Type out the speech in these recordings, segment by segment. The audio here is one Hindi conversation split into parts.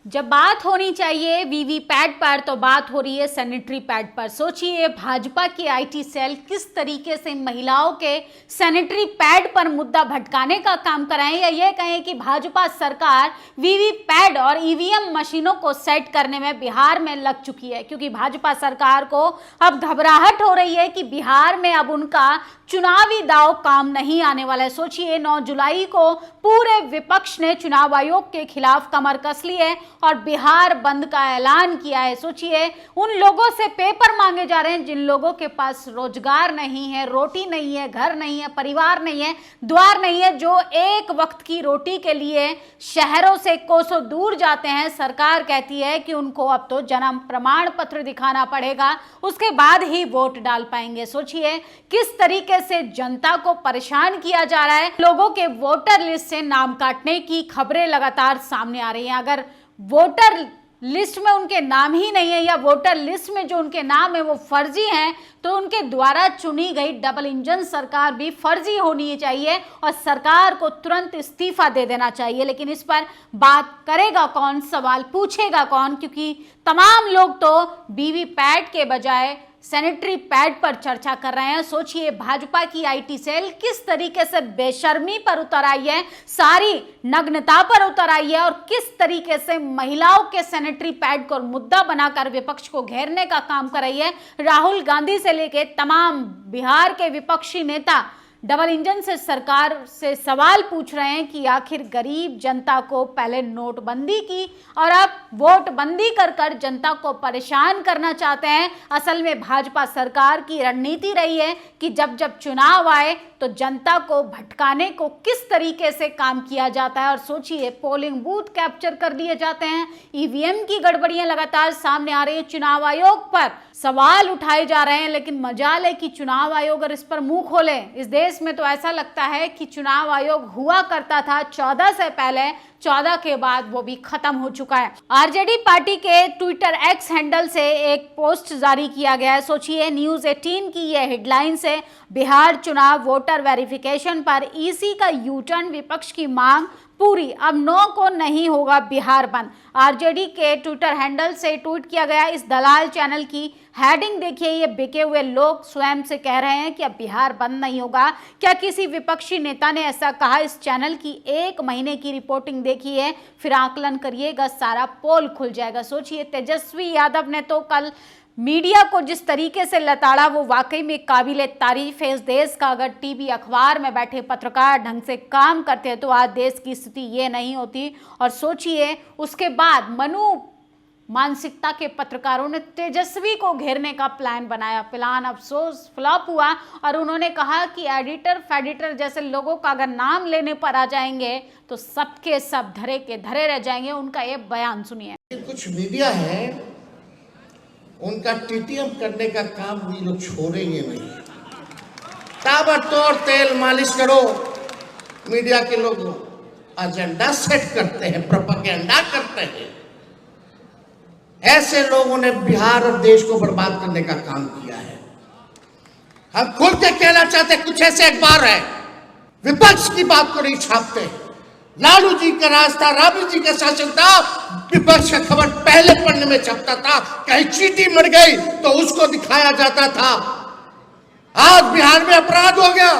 जब बात होनी चाहिए वीवीपैट पर तो बात हो रही है सैनिटरी पैड पर। सोचिए भाजपा की आईटी सेल किस तरीके से महिलाओं के सैनिटरी पैड पर मुद्दा भटकाने का काम कर रहे हैं, या ये कहें कि भाजपा सरकार वीवीपैट और ईवीएम मशीनों को सेट करने में बिहार में लग चुकी है, क्योंकि भाजपा सरकार को अब घबराहट हो रही है कि बिहार में अब उनका चुनावी दांव काम नहीं आने वाला है। सोचिए 9 जुलाई को पूरे विपक्ष ने चुनाव आयोग के खिलाफ कमर कस ली है और बिहार बंद का ऐलान किया है। सोचिए उन लोगों से पेपर मांगे जा रहे हैं जिन लोगों के पास रोजगार नहीं है, रोटी नहीं है, घर नहीं है, परिवार नहीं है, द्वार नहीं है, जो एक वक्त की रोटी के लिए शहरों से कोसों दूर जाते हैं। सरकार कहती है कि उनको अब तो जन्म प्रमाण पत्र दिखाना पड़ेगा, उसके बाद ही वोट डाल पाएंगे। सोचिए किस तरीके से जनता को परेशान किया जा रहा है। लोगों के वोटर लिस्ट से नाम काटने की खबरें लगातार सामने आ रही हैं। अगर वोटर लिस्ट में उनके नाम ही नहीं है या वोटर लिस्ट में जो उनके नाम है वो फर्जी हैं, तो उनके द्वारा चुनी गई डबल इंजन सरकार भी फर्जी होनी चाहिए और सरकार को तुरंत इस्तीफा दे देना चाहिए। लेकिन इस पर बात करेगा कौन, सवाल पूछेगा कौन, क्योंकि तमाम लोग तो वीवीपैट के बजाय सैनिटरी पैड पर चर्चा कर रहे हैं। सोचिए भाजपा की आईटी सेल किस तरीके से बेशर्मी पर उतर आई है, सारी नग्नता पर उतर आई है और किस तरीके से महिलाओं के सैनिटरी पैड को मुद्दा बनाकर विपक्ष को घेरने का काम कर रही है। राहुल गांधी से लेकर तमाम बिहार के विपक्षी नेता डबल इंजन से सरकार से सवाल पूछ रहे हैं कि आखिर गरीब जनता को पहले नोटबंदी की और अब वोटबंदी कर कर जनता को परेशान करना चाहते हैं। असल में भाजपा सरकार की रणनीति रही है कि जब जब चुनाव आए तो जनता को भटकाने को किस तरीके से काम किया जाता है। और सोचिए पोलिंग बूथ कैप्चर कर दिए जाते हैं, ईवीएम की गड़बड़ियां लगातार सामने आ रही है, चुनाव आयोग पर सवाल उठाए जा रहे हैं। लेकिन मजाल है कि चुनाव आयोग अगर इस पर मुंह खोले, इस देश में तो ऐसा लगता है कि चुनाव आयोग हुआ करता था 14 से पहले, 14 के बाद वो भी खत्म हो चुका है। आरजेडी पार्टी के ट्विटर एक्स हैंडल से एक पोस्ट जारी किया गया है। सोचिए न्यूज 18 की ये हेडलाइन से बिहार चुनाव वोटर वेरिफिकेशन पर ईसी का यू टर्न, विपक्ष की मांग पूरी, अब 9 को नहीं होगा बिहार बंद। आरजेडी के ट्विटर हैंडल से ट्वीट किया गया इस दलाल चैनल की हेडिंग देखिए, ये बिके हुए लोग स्वयं से कह रहे हैं कि अब बिहार बंद नहीं होगा। क्या किसी विपक्षी नेता ने ऐसा कहा? इस चैनल की 1 महीने की रिपोर्टिंग देखिए, फिर आकलन करिएगा, सारा पोल खुल जाएगा। सोचिए तेजस्वी यादव ने तो कल मीडिया को जिस तरीके से लताड़ा वो वाकई में काबिल तारीफ है। इस देश का अगर टीवी अखबार में बैठे पत्रकार ढंग से काम करते हैं तो आज देश की स्थिति ये नहीं होती। और सोचिए उसके बाद मनु मानसिकता के पत्रकारों ने तेजस्वी को घेरने का प्लान बनाया। प्लान अफसोस फ्लॉप हुआ और उन्होंने कहा कि एडिटर फेडिटर जैसे लोगों का अगर नाम लेने पर आ जाएंगे तो सबके सब धरे के धरे रह जाएंगे। उनका ये बयान सुनिए। कुछ मीडिया है उनका टीटीएम करने का काम भी लोग छोड़ेंगे नहीं। ताबड़तोड़ तेल मालिश करो, मीडिया के लोग एजेंडा सेट करते हैं, प्रोपेगेंडा करते हैं। ऐसे लोगों ने बिहार और देश को बर्बाद करने का काम किया है। हम खुल के कहना चाहते हैं, कुछ ऐसे अखबार है विपक्ष की बात को नहीं छापते। लालू जी का राज था, राबड़ी जी का शासन था, विपक्ष का खबर पहले पन्ने में छपता था। कहीं चींटी मर गई तो उसको दिखाया जाता था। आज बिहार में अपराध हो गया,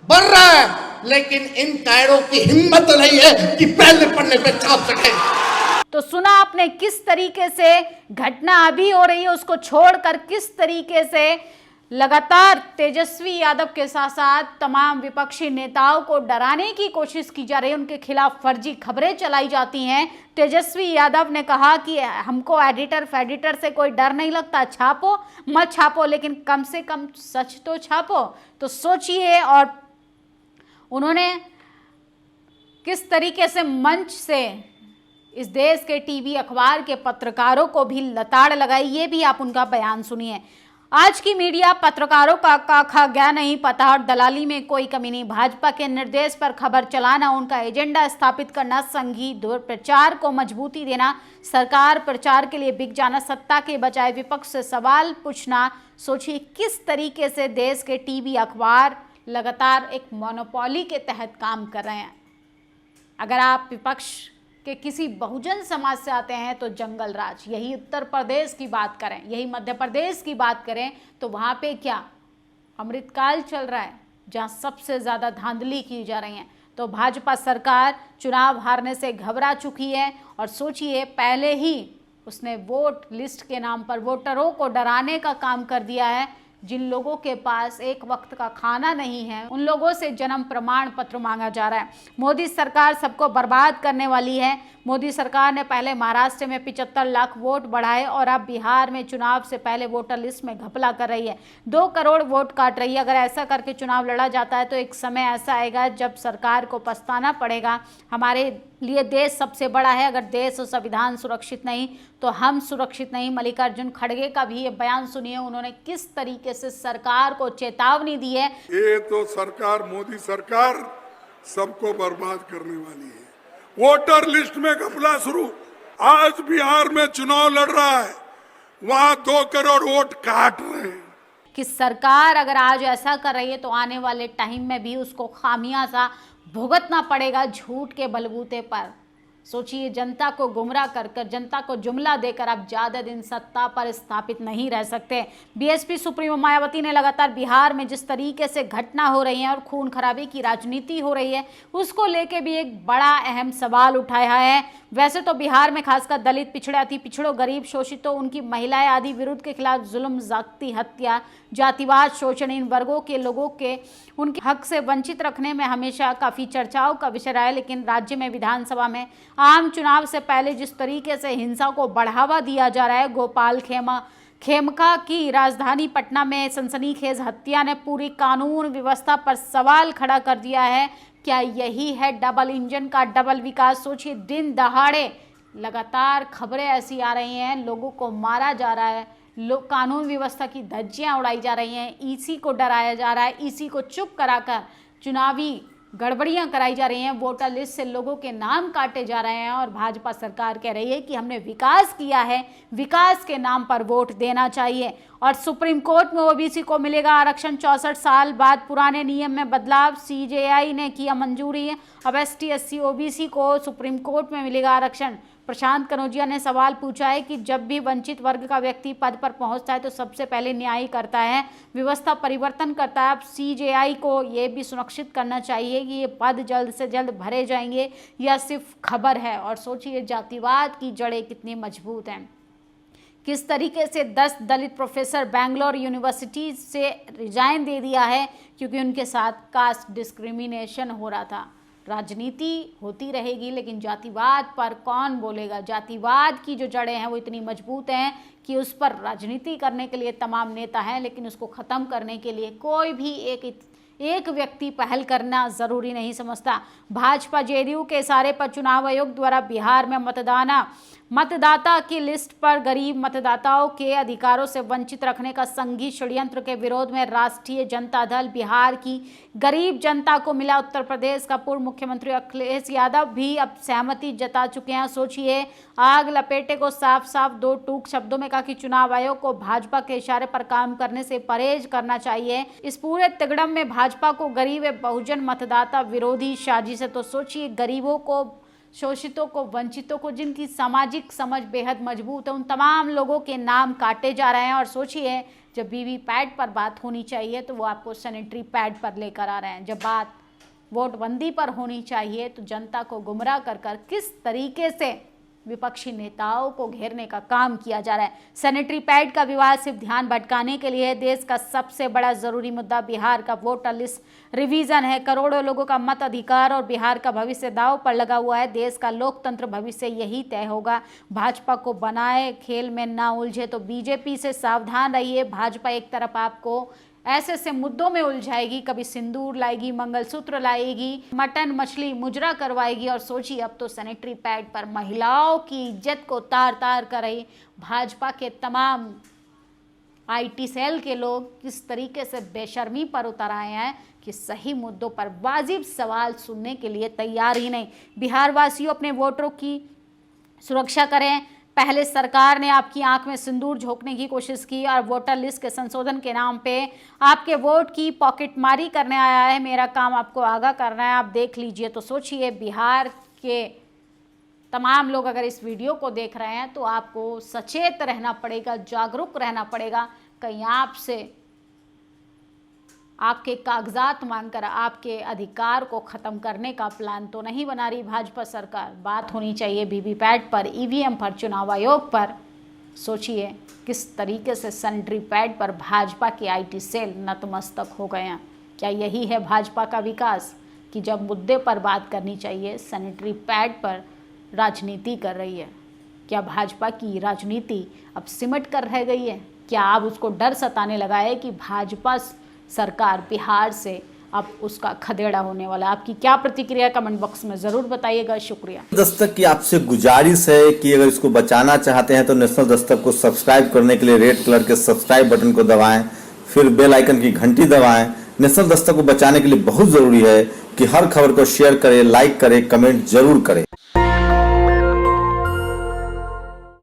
बढ़ रहा है, लेकिन इन कायरों की हिम्मत नहीं है कि पहले पन्ने पे छाप सके। तो सुना आपने किस तरीके से घटना अभी हो रही है उसको छोड़कर किस तरीके से लगातार तेजस्वी यादव के साथ साथ तमाम विपक्षी नेताओं को डराने की कोशिश की जा रही है, उनके खिलाफ फर्जी खबरें चलाई जाती हैं। तेजस्वी यादव ने कहा कि हमको एडिटर फेडिटर से कोई डर नहीं लगता, छापो मत छापो लेकिन कम से कम सच तो छापो। तो सोचिए, और उन्होंने किस तरीके से मंच से इस देश के टीवी अखबार के पत्रकारों को भी लताड़ लगाई, ये भी आप उनका बयान सुनिए। आज की मीडिया पत्रकारों का खा गया नहीं पता और दलाली में कोई कमी नहीं। भाजपा के निर्देश पर खबर चलाना, उनका एजेंडा स्थापित करना, संघी दुष्प्रचार को मजबूती देना, सरकार प्रचार के लिए बिक जाना, सत्ता के बजाय विपक्ष से सवाल पूछना। सोचिए किस तरीके से देश के टीवी अखबार लगातार एक मोनोपोली के तहत काम कर रहे हैं। अगर आप विपक्ष कि किसी बहुजन समाज से आते हैं तो जंगल राज। यही उत्तर प्रदेश की बात करें, यही मध्य प्रदेश की बात करें तो वहाँ पे क्या अमृतकाल चल रहा है, जहाँ सबसे ज़्यादा धांधली की जा रही है। तो भाजपा सरकार चुनाव हारने से घबरा चुकी है और सोचिए पहले ही उसने वोट लिस्ट के नाम पर वोटरों को डराने का काम कर दिया है। जिन लोगों के पास एक वक्त का खाना नहीं है उन लोगों से जन्म प्रमाण पत्र मांगा जा रहा है। मोदी सरकार सबको बर्बाद करने वाली है। मोदी सरकार ने पहले महाराष्ट्र में 75 लाख वोट बढ़ाए और अब बिहार में चुनाव से पहले वोटर लिस्ट में घपला कर रही है। 2 करोड़ वोट काट रही है। अगर ऐसा करके चुनाव लड़ा जाता है तो एक समय ऐसा आएगा जब सरकार को पछताना पड़ेगा। हमारे लिए देश सबसे बड़ा है, अगर देश और संविधान सुरक्षित नहीं तो हम सुरक्षित नहीं। मल्लिकार्जुन खड़गे का भी ये बयान सुनिए, उन्होंने किस तरीके से सरकार को चेतावनी दी है। ये तो सरकार, मोदी सरकार सबको बर्बाद करने वाली है। वोटर लिस्ट में घपला शुरू। आज बिहार में चुनाव लड़ रहा है, वहां 2 करोड़ वोट काट रहे हैं। कि सरकार अगर आज ऐसा कर रही है तो आने वाले टाइम में भी उसको खामियाजा भुगतना पड़ेगा झूठ के बलबूते पर। सोचिए, जनता को गुमराह कर जनता को जुमला देकर आप ज्यादा दिन सत्ता पर स्थापित नहीं रह सकते। बीएसपी सुप्रीमो मायावती ने लगातार बिहार में जिस तरीके से घटना हो रही है और खून खराबे की राजनीति हो रही है उसको लेके भी एक बड़ा अहम सवाल उठाया है। वैसे तो बिहार में खासकर दलित, पिछड़े, अति पिछड़ों, गरीब, शोषितों, उनकी महिलाएं आदि विरुद्ध के खिलाफ जुल्म, जाति हत्या, जातिवाद, शोषण, इन वर्गों के लोगों के उनके हक से वंचित रखने में हमेशा काफ़ी चर्चाओं का विषय रहा है। लेकिन राज्य में विधानसभा में आम चुनाव से पहले जिस तरीके से हिंसा को बढ़ावा दिया जा रहा है, गोपाल खेमका की राजधानी पटना में सनसनीखेज हत्या ने पूरी कानून व्यवस्था पर सवाल खड़ा कर दिया है। क्या यही है डबल इंजन का डबल विकास? सोचिए, दिन दहाड़े लगातार खबरें ऐसी आ रही हैं, लोगों को मारा जा रहा है, कानून व्यवस्था की धज्जियां उड़ाई जा रही हैं, ईसी को डराया जा रहा है, ईसी को चुप कराकर चुनावी गड़बड़ियां कराई जा रही हैं, वोटर लिस्ट से लोगों के नाम काटे जा रहे हैं और भाजपा सरकार कह रही है कि हमने विकास किया है, विकास के नाम पर वोट देना चाहिए। और सुप्रीम कोर्ट में ओबीसी को मिलेगा आरक्षण, 64 साल बाद पुराने नियम में बदलाव, सीजेआई ने किया मंजूरी। अब एसटी, एससी, ओबीसी को सुप्रीम कोर्ट में मिलेगा आरक्षण। प्रशांत कनौजिया ने सवाल पूछा है कि जब भी वंचित वर्ग का व्यक्ति पद पर पहुंचता है तो सबसे पहले न्याय करता है, व्यवस्था परिवर्तन करता है। अब सीजेआई को ये भी सुनिश्चित करना चाहिए कि ये पद जल्द से जल्द भरे जाएंगे या सिर्फ खबर है। और सोचिए, जातिवाद की जड़ें कितनी मजबूत हैं। किस तरीके से 10 दलित प्रोफेसर बेंगलोर यूनिवर्सिटी से रिजाइन दे दिया है क्योंकि उनके साथ कास्ट डिस्क्रिमिनेशन हो रहा था। राजनीति होती रहेगी लेकिन जातिवाद पर कौन बोलेगा? जातिवाद की जो जड़ें हैं वो इतनी मजबूत हैं कि उस पर राजनीति करने के लिए तमाम नेता हैं, लेकिन उसको ख़त्म करने के लिए कोई भी एक व्यक्ति पहल करना ज़रूरी नहीं समझता। भाजपा जेडीयू के इशारे पर चुनाव आयोग द्वारा बिहार में मतदाता की लिस्ट पर गरीब मतदाताओं के अधिकारों से वंचित रखने का संघी षड्यंत्र के विरोध में राष्ट्रीय जनता दल बिहार की गरीब जनता को मिला। उत्तर प्रदेश का पूर्व मुख्यमंत्री अखिलेश यादव भी अब सहमति जता चुके हैं। सोचिए, आग लपेटे को साफ साफ 2 टूक शब्दों में कहा कि चुनाव आयोग को भाजपा के इशारे पर काम करने से परहेज करना चाहिए। इस पूरे तिगड़म में भाजपा को गरीब व बहुजन मतदाता विरोधी साजिश है। तो सोचिए, गरीबों को, शोषितों को, वंचितों को, जिनकी सामाजिक समझ बेहद मजबूत है, उन तमाम लोगों के नाम काटे जा रहे हैं। और सोचिए, जब वीवीपैट पर बात होनी चाहिए तो वो आपको सैनिटरी पैड पर लेकर आ रहे हैं। जब बात वोटबंदी पर होनी चाहिए तो जनता को गुमराह कर किस तरीके से विपक्षी नेताओं को घेरने का काम किया जा रहा है। सैनिटरी पैड का विवाद सिर्फ ध्यान भटकाने के लिए देश का सबसे बड़ा जरूरी मुद्दा बिहार का वोटर लिस्ट रिवीजन है। करोड़ों लोगों का मत अधिकार और बिहार का भविष्य दांव पर लगा हुआ है। देश का लोकतंत्र भविष्य यही तय होगा। भाजपा को बनाए खेल में ना उलझे तो बीजेपी से सावधान रहिए। भाजपा एक तरफ आपको ऐसे ऐसे मुद्दों में उलझाएगी, कभी सिंदूर लाएगी, मंगलसूत्र लाएगी, मटन मछली मुजरा करवाएगी। और सोचिए, अब तो सैनिटरी पैड पर महिलाओं की इज्जत को तार तार कर रही भाजपा के तमाम आईटी सेल के लोग किस तरीके से बेशर्मी पर उतर आए हैं कि सही मुद्दों पर वाजिब सवाल सुनने के लिए तैयार ही नहीं। बिहार वासियों, अपने वोटरों की सुरक्षा करें। पहले सरकार ने आपकी आंख में सिंदूर झोंकने की कोशिश की और वोटर लिस्ट के संशोधन के नाम पे आपके वोट की पॉकेटमारी करने आया है। मेरा काम आपको आगाह करना है, आप देख लीजिए। तो सोचिए, बिहार के तमाम लोग अगर इस वीडियो को देख रहे हैं तो आपको सचेत रहना पड़ेगा, जागरूक रहना पड़ेगा। कहीं आपसे आपके कागजात मांगकर आपके अधिकार को ख़त्म करने का प्लान तो नहीं बना रही भाजपा सरकार। बात होनी चाहिए वीवीपैट पर, ईवीएम पर, चुनाव आयोग पर। सोचिए किस तरीके से सैनिटरी पैड पर भाजपा की आईटी सेल नतमस्तक हो गए हैं। क्या यही है भाजपा का विकास कि जब मुद्दे पर बात करनी चाहिए सैनिटरी पैड पर राजनीति कर रही है? क्या भाजपा की राजनीति अब सिमट कर रह गई है? क्या अब उसको डर सताने लगा है कि भाजपा सरकार बिहार से अब उसका खदेड़ा होने वाला? आपकी क्या प्रतिक्रिया कमेंट बॉक्स में जरूर बताइएगा। शुक्रिया। दस्तक की आपसे गुजारिश है कि अगर इसको बचाना चाहते हैं तो नेशनल दस्तक को सब्सक्राइब करने के लिए रेड कलर के सब्सक्राइब बटन को दबाएं, फिर बेल आइकन की घंटी दबाएं। नेशनल दस्तक को बचाने के लिए बहुत जरूरी है कि हर खबर को शेयर करें, लाइक करें, कमेंट जरूर करें।